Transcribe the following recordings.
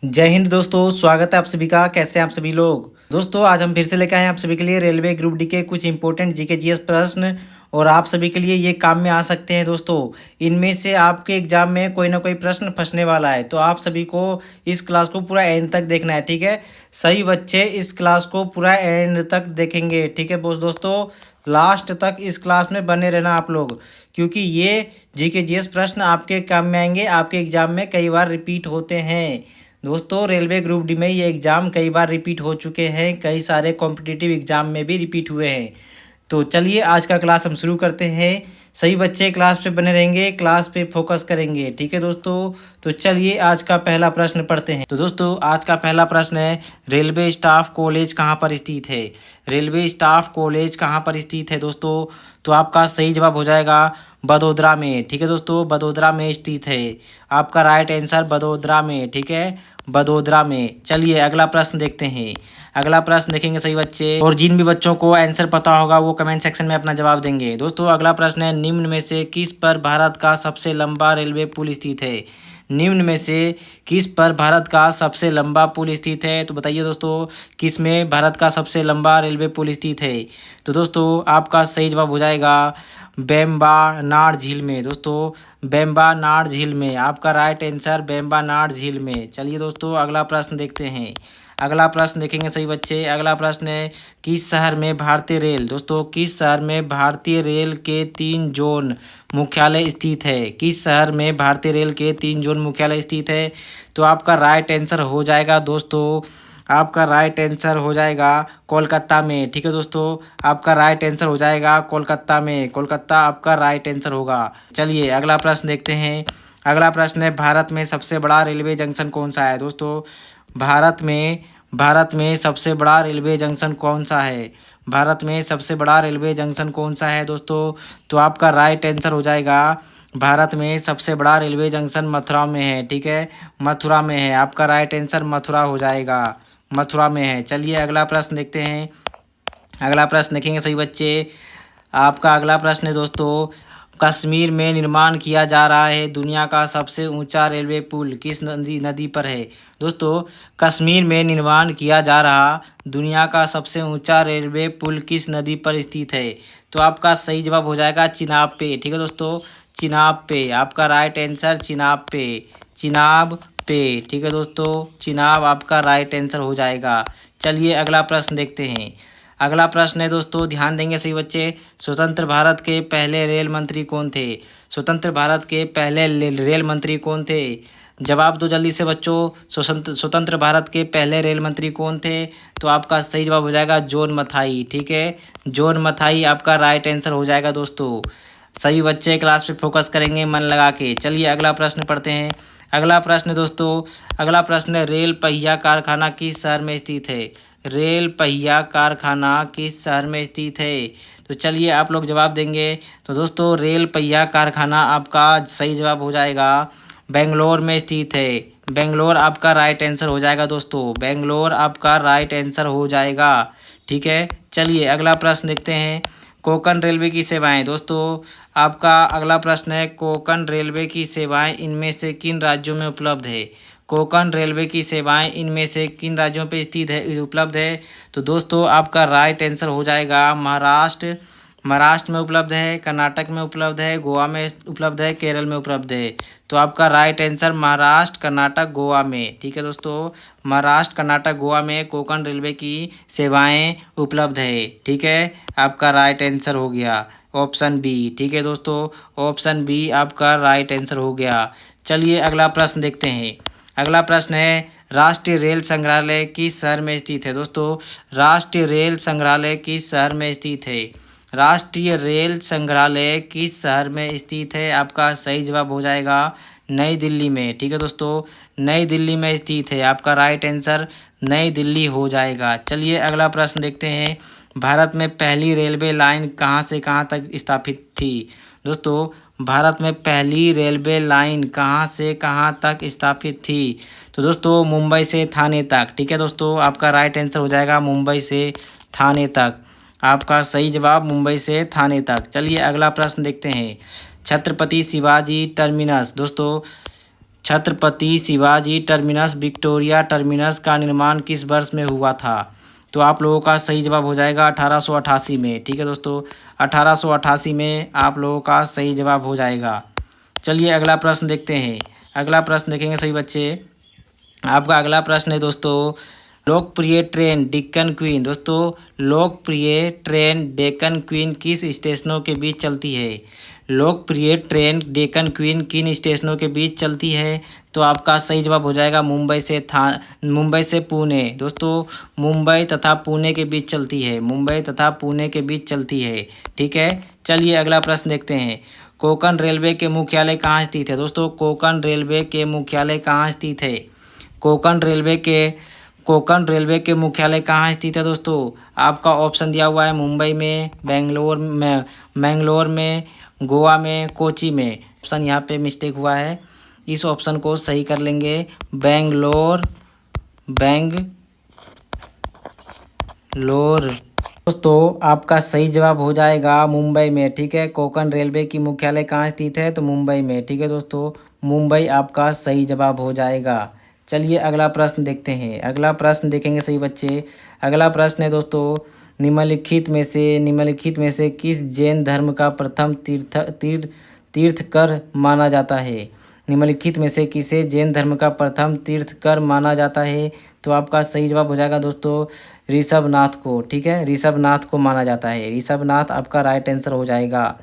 जय हिंद दोस्तों, स्वागत है आप सभी का। कैसे हैं आप सभी लोग। दोस्तों आज हम फिर से लेकर आए हैं आप सभी के लिए रेलवे ग्रुप डी के कुछ इंपॉर्टेंट जीके जीएस प्रश्न और आप सभी के लिए ये काम में आ सकते हैं। दोस्तों इनमें से आपके एग्जाम में कोई ना कोई प्रश्न फंसने वाला है, तो आप सभी को इस क्लास को पूरा एंड तक देखना है। ठीक है, सही बच्चे इस क्लास को पूरा एंड तक देखेंगे। ठीक है बॉस दोस्तों, लास्ट तक इस क्लास में बने रहना आप लोग, क्योंकि ये जीके जीएस प्रश्न आपके काम में आएंगे। आपके एग्जाम में कई बार रिपीट होते हैं। दोस्तों रेलवे ग्रुप डी में ये एग्ज़ाम कई बार रिपीट हो चुके हैं, कई सारे कॉम्पिटिटिव एग्ज़ाम में भी रिपीट हुए हैं। तो चलिए आज का क्लास हम शुरू करते हैं। सही बच्चे क्लास पे बने रहेंगे, क्लास पे फोकस करेंगे। ठीक है दोस्तों, तो चलिए आज का पहला प्रश्न पढ़ते हैं। तो दोस्तों आज का पहला प्रश्न है, रेलवे स्टाफ कॉलेज कहाँ पर स्थित है। रेलवे स्टाफ कॉलेज कहाँ पर स्थित है दोस्तों। तो आपका सही जवाब हो जाएगा बड़ोदरा में। ठीक है दोस्तों, बड़ोदरा में स्थित है। आपका राइट आंसर बड़ोदरा में। ठीक है, बड़ोदरा में। चलिए अगला प्रश्न देखते हैं। अगला प्रश्न देखेंगे सही बच्चे, और जिन भी बच्चों को आंसर पता होगा वो कमेंट सेक्शन में अपना जवाब देंगे। दोस्तों अगला प्रश्न है, निम्न में से किस पर भारत का सबसे लंबा रेलवे पुल स्थित है। निम्न में से किस पर भारत का सबसे लंबा पुल स्थित है। तो बताइए दोस्तों, किस में भारत का सबसे लंबा रेलवे पुल स्थित है। तो दोस्तों आपका सही जवाब हो जाएगा बेम्बानाड झील में। दोस्तों बेम्बानाड झील में, आपका राइट आंसर बेम्बानाड झील में। चलिए दोस्तों अगला प्रश्न देखते हैं। अगला प्रश्न देखेंगे सही बच्चे। अगला प्रश्न है, किस शहर में भारतीय रेल। दोस्तों किस शहर में भारतीय रेल के 3 जोन मुख्यालय स्थित है। किस शहर में भारतीय रेल के 3 जोन मुख्यालय स्थित है। तो आपका राइट आंसर हो जाएगा दोस्तों, आपका राइट आंसर हो जाएगा कोलकाता में। ठीक है दोस्तों, आपका राइट आंसर हो जाएगा कोलकाता में। कोलकाता आपका राइट आंसर होगा। चलिए अगला प्रश्न देखते हैं। अगला प्रश्न है, भारत में सबसे बड़ा रेलवे जंक्शन कौन सा है। दोस्तों भारत में सबसे बड़ा रेलवे जंक्शन कौन सा है। भारत में सबसे बड़ा रेलवे जंक्शन कौन सा है दोस्तों। तो आपका राइट आंसर हो जाएगा, भारत में सबसे बड़ा रेलवे जंक्शन मथुरा में है। ठीक है, मथुरा में है। आपका राइट आंसर मथुरा हो जाएगा, मथुरा में है। चलिए अगला प्रश्न देखते हैं। अगला प्रश्न देखेंगे सही बच्चे। आपका अगला प्रश्न है दोस्तों, कश्मीर में निर्माण किया जा रहा है दुनिया का सबसे ऊंचा रेलवे पुल किस नदी पर है। दोस्तों कश्मीर में निर्माण किया जा रहा दुनिया का सबसे ऊंचा रेलवे पुल किस नदी पर स्थित है। तो आपका सही जवाब हो जाएगा चिनाब पे। ठीक है दोस्तों, चिनाब पे। आपका राइट आंसर चिनाब पे, चिनाब पे। ठीक है दोस्तों, चिनाब आपका राइट आंसर हो जाएगा। चलिए अगला प्रश्न देखते हैं। अगला प्रश्न है दोस्तों, ध्यान देंगे सही बच्चे, स्वतंत्र भारत के पहले रेल मंत्री कौन थे। स्वतंत्र भारत के पहले रेल मंत्री कौन थे। जवाब दो जल्दी से बच्चों, स्वतंत्र भारत के पहले रेल मंत्री कौन थे। तो आपका सही जवाब हो जाएगा जॉन मथाई। ठीक है, जॉन मथाई आपका राइट आंसर हो जाएगा दोस्तों। सभी बच्चे क्लास पे फोकस करेंगे मन लगा के। चलिए अगला प्रश्न पढ़ते हैं। अगला प्रश्न दोस्तों, अगला प्रश्न है, रेल पहिया कारखाना किस शहर में स्थित है। रेल पहिया कारखाना किस शहर में स्थित है। तो चलिए आप लोग जवाब देंगे। तो दोस्तों रेल पहिया कारखाना आपका सही जवाब हो जाएगा बेंगलोर में स्थित है। बेंगलोर आपका राइट आंसर हो जाएगा दोस्तों, बेंगलोर आपका राइट आंसर हो जाएगा। ठीक है, चलिए अगला प्रश्न देखते हैं। कोंकण रेलवे की सेवाएं। दोस्तों आपका अगला प्रश्न है, कोंकण रेलवे की सेवाएं इनमें से किन राज्यों में उपलब्ध है। कोंकण रेलवे की सेवाएं इनमें से किन राज्यों पे स्थित है, उपलब्ध है। तो दोस्तों आपका राइट आंसर हो जाएगा महाराष्ट्र। महाराष्ट्र में उपलब्ध है, कर्नाटक में उपलब्ध है, गोवा में उपलब्ध है, केरल में उपलब्ध है। तो आपका राइट आंसर महाराष्ट्र, कर्नाटक, गोवा में। ठीक है दोस्तों, महाराष्ट्र, कर्नाटक, गोवा में कोंकण रेलवे की सेवाएं उपलब्ध है। ठीक है, आपका राइट आंसर हो गया ऑप्शन बी। ठीक है दोस्तों, ऑप्शन बी आपका राइट आंसर हो गया। चलिए अगला प्रश्न देखते हैं। अगला प्रश्न है, राष्ट्रीय रेल संग्रहालय किस शहर में स्थित है। दोस्तों राष्ट्रीय रेल संग्रहालय किस शहर में स्थित है। राष्ट्रीय रेल संग्रहालय किस शहर में स्थित है। आपका सही जवाब हो जाएगा नई दिल्ली में। ठीक है दोस्तों, नई दिल्ली में स्थित है। आपका राइट आंसर नई दिल्ली हो जाएगा। चलिए अगला प्रश्न देखते हैं। भारत में पहली रेलवे लाइन कहाँ से कहाँ तक स्थापित थी। दोस्तों भारत में पहली रेलवे लाइन कहाँ से कहाँ तक स्थापित थी। तो दोस्तों मुंबई से थाने तक। ठीक है दोस्तों, आपका राइट आंसर हो जाएगा मुंबई से थाने तक। आपका सही जवाब मुंबई से थाने तक। चलिए अगला प्रश्न देखते हैं। छत्रपति शिवाजी टर्मिनस। दोस्तों Chhatrapati Shivaji terminus Victoria terminus का निर्माण किस वर्ष में हुआ था? तो आप लोगों का सही जवाब हो जाएगा 1888 में। ठीक है दोस्तों, 1888 में आप लोगों का सही जवाब हो जाएगा। चलिए अगला प्रश्न देखते हैं। अगला प्रश्न देखेंगे सभी बच्चे। आपका अगला प्रश्न है दोस्तों, लोकप्रिय ट्रेन डेक्कन क्वीन। दोस्तों लोकप्रिय ट्रेन डेक्कन क्वीन किस स्टेशनों के बीच चलती है? लोकप्रिय ट्रेन डेक्कन क्वीन किन स्टेशनों के बीच चलती है? तो आपका सही जवाब हो जाएगा मुंबई से पुणे। दोस्तों मुंबई तथा पुणे के बीच चलती है, मुंबई तथा पुणे के बीच चलती है। ठीक है, चलिए अगला प्रश्न देखते हैं। कोंकण रेलवे के मुख्यालय कहाँ स्थित है? दोस्तों कोंकण रेलवे के मुख्यालय कहाँ स्थित है? कोंकण रेलवे के मुख्यालय कहाँ स्थित है दोस्तों? आपका ऑप्शन दिया हुआ है मुंबई में, मैंगलोर में, गोवा में, कोची में। ऑप्शन यहाँ पे मिस्टेक हुआ है, इस ऑप्शन को सही कर लेंगे। बेंगलोर दोस्तों आपका सही जवाब हो जाएगा मुंबई में। ठीक है, कोंकण रेलवे की मुख्यालय कहाँ स्थित है? तो मुंबई में। ठीक है दोस्तों, मुंबई आपका सही जवाब हो जाएगा। चलिए अगला प्रश्न देखते हैं। अगला प्रश्न देखेंगे सही बच्चे। अगला प्रश्न है दोस्तों, निम्नलिखित में से किस जैन धर्म का प्रथम तीर्थकर माना जाता है? निम्नलिखित में से किसे जैन धर्म का प्रथम तीर्थकर माना जाता है? तो आपका सही जवाब हो जाएगा दोस्तों ऋषभनाथ को। ठीक है, ऋषभनाथ को माना जाता है। ऋषभनाथ आपका राइट आंसर हो जाएगा।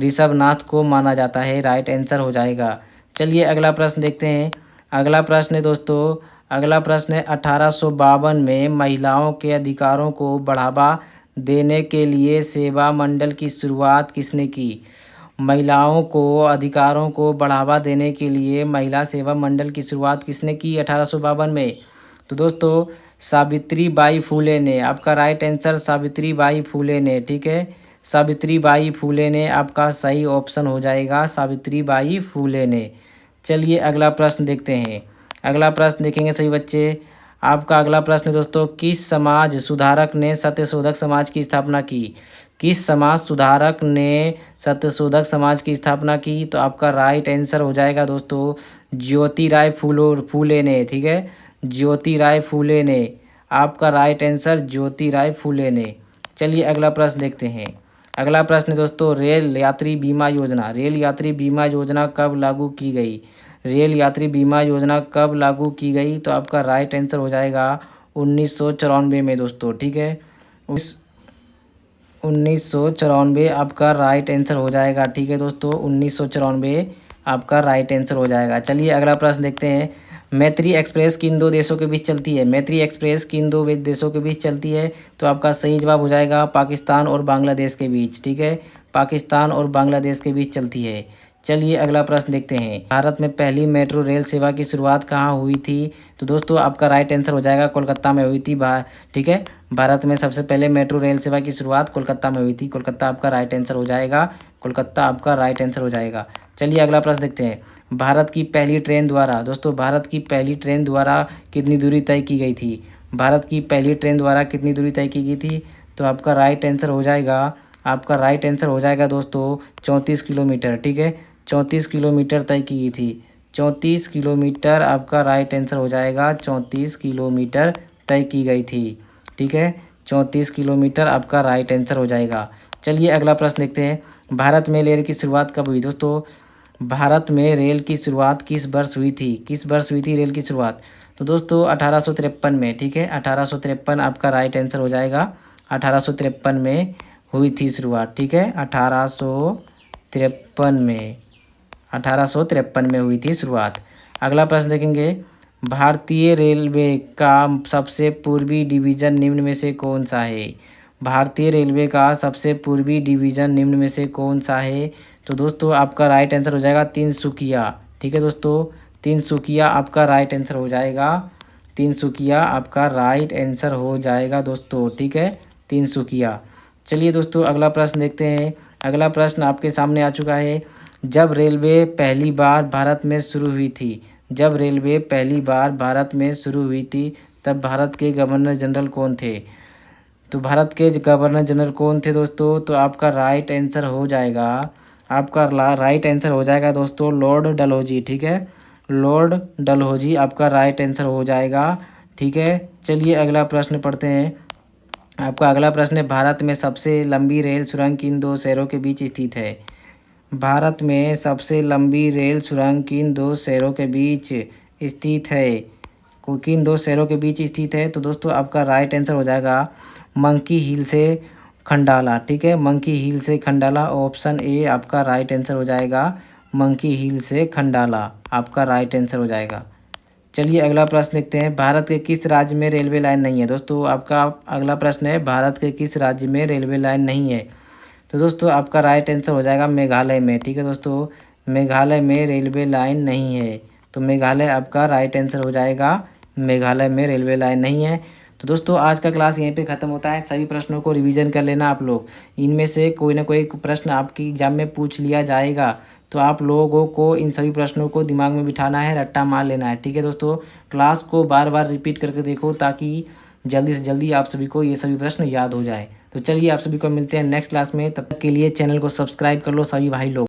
ऋषभनाथ को माना जाता है, राइट आंसर हो जाएगा। चलिए अगला प्रश्न देखते हैं। अगला प्रश्न है दोस्तों, अगला प्रश्न है 1852 में महिलाओं के अधिकारों को बढ़ावा देने के लिए सेवा मंडल की शुरुआत किसने की? महिलाओं को अधिकारों को बढ़ावा देने के लिए महिला सेवा मंडल की शुरुआत किसने की 1852 में? तो दोस्तों सावित्रीबाई फूले ने। आपका राइट आंसर सावित्रीबाई फूले ने। ठीक है, सावित्रीबाई फूले ने आपका सही ऑप्शन हो जाएगा, सावित्रीबाई फूले ने। चलिए अगला प्रश्न देखते हैं। अगला प्रश्न देखेंगे सभी बच्चे। आपका अगला प्रश्न दोस्तों, किस समाज सुधारक ने सत्यशोधक समाज की स्थापना की? किस समाज सुधारक ने सत्यशोधक समाज की स्थापना की? तो आपका राइट आंसर हो जाएगा दोस्तों ज्योतिराव फूले ने। ठीक है, ज्योतिराव फूले ने। आपका राइट आंसर ज्योतिराव फूले ने। चलिए अगला प्रश्न देखते हैं। अगला प्रश्न दोस्तों, रेल यात्री बीमा योजना। रेल यात्री बीमा योजना कब लागू की गई? रेल यात्री बीमा योजना कब लागू की गई? तो आपका राइट आंसर हो जाएगा 1994 में दोस्तों। ठीक है, 1994 आपका राइट आंसर हो जाएगा। ठीक है दोस्तों, 1994 आपका राइट आंसर हो जाएगा। चलिए अगला प्रश्न देखते हैं। मैत्री एक्सप्रेस किन दो देशों के बीच चलती है? मैत्री एक्सप्रेस किन दो देशों के बीच चलती है? तो आपका सही जवाब हो जाएगा पाकिस्तान और बांग्लादेश के बीच। ठीक है, पाकिस्तान और बांग्लादेश के बीच चलती है। चलिए अगला प्रश्न देखते हैं। भारत में पहली मेट्रो रेल सेवा की शुरुआत कहाँ हुई थी? तो दोस्तों आपका राइट आंसर हो जाएगा कोलकाता में हुई थी। ठीक है, भारत में सबसे पहले मेट्रो रेल सेवा की शुरुआत कोलकाता में हुई थी। कोलकाता आपका राइट आंसर हो जाएगा। कोलकाता आपका राइट आंसर हो जाएगा। चलिए अगला प्रश्न देखते हैं। भारत की पहली ट्रेन द्वारा दोस्तों, भारत की पहली ट्रेन द्वारा कितनी दूरी तय की गई थी? भारत की पहली ट्रेन द्वारा कितनी दूरी तय की गई थी? तो आपका राइट आंसर हो जाएगा, आपका राइट आंसर हो जाएगा दोस्तों 34 किलोमीटर। ठीक है, 34 किलोमीटर तय की गई थी। 34 किलोमीटर आपका राइट आंसर हो जाएगा। 34 किलोमीटर तय की गई थी। ठीक है, 34 किलोमीटर आपका राइट आंसर हो जाएगा। चलिए अगला प्रश्न देखते हैं। भारत में रेल की शुरुआत कब हुई? दोस्तों भारत में रेल की शुरुआत किस वर्ष हुई थी? किस वर्ष हुई थी रेल की शुरुआत? तो दोस्तों 1853 में। ठीक है, 1853 आपका राइट आंसर हो जाएगा। 1853 में हुई थी शुरुआत। ठीक है, 1853 में, 1853 में हुई थी शुरुआत। अगला प्रश्न देखेंगे। भारतीय रेलवे का सबसे पूर्वी डिवीज़न निम्न में से कौन सा है? भारतीय रेलवे का सबसे पूर्वी डिवीज़न निम्न में से कौन सा है? तो दोस्तों आपका राइट आंसर हो जाएगा तिनसुकिया। ठीक है दोस्तों, तिनसुकिया आपका राइट आंसर हो जाएगा। तिनसुकिया आपका राइट आंसर हो जाएगा दोस्तों। ठीक है, तिनसुकिया। चलिए दोस्तों अगला प्रश्न देखते हैं। अगला प्रश्न आपके सामने आ चुका है। जब रेलवे पहली बार भारत में शुरू हुई थी, जब रेलवे पहली बार भारत में शुरू हुई थी, तब भारत के गवर्नर जनरल कौन थे? तो भारत के गवर्नर जनरल कौन थे दोस्तों? तो आपका राइट आंसर हो जाएगा, आपका राइट आंसर हो जाएगा दोस्तों लॉर्ड डलहौजी। ठीक है, लॉर्ड डलहौजी आपका राइट आंसर हो जाएगा। ठीक है, चलिए अगला प्रश्न पढ़ते हैं। आपका अगला प्रश्न है, भारत में सबसे लंबी रेल सुरंग किन दो शहरों के बीच स्थित है? भारत में सबसे लंबी रेल सुरंग किन दो शहरों के बीच स्थित है? किन दो शहरों के बीच स्थित है? तो दोस्तों आपका राइट आंसर हो जाएगा मंकी हिल से खंडाला। ठीक है, मंकी हिल से खंडाला, ऑप्शन ए आपका राइट आंसर हो जाएगा। मंकी हिल से खंडाला आपका राइट आंसर हो जाएगा। चलिए अगला प्रश्न देखते हैं, भारत के किस राज्य में रेलवे लाइन नहीं है? दोस्तों आपका अगला प्रश्न है, भारत के किस राज्य में रेलवे लाइन नहीं है? तो दोस्तों आपका राइट आंसर हो जाएगा मेघालय में। ठीक है दोस्तों, मेघालय में रेलवे लाइन नहीं है, तो मेघालय आपका राइट आंसर हो जाएगा। मेघालय में रेलवे लाइन नहीं है। तो दोस्तों आज का क्लास यहीं पे ख़त्म होता है। सभी प्रश्नों को रिवीजन कर लेना आप लोग, इनमें से कोई ना कोई प्रश्न आपकी एग्जाम में पूछ लिया जाएगा, तो आप लोगों को इन सभी प्रश्नों को दिमाग में बिठाना है, रट्टा मार लेना है। ठीक है दोस्तों, क्लास को बार बार रिपीट करके देखो ताकि जल्दी से जल्दी आप सभी को ये सभी प्रश्न याद हो जाए। तो चलिए आप सभी को मिलते हैं नेक्स्ट क्लास में, तब तक के लिए चैनल को सब्सक्राइब कर लो सभी भाई लोग।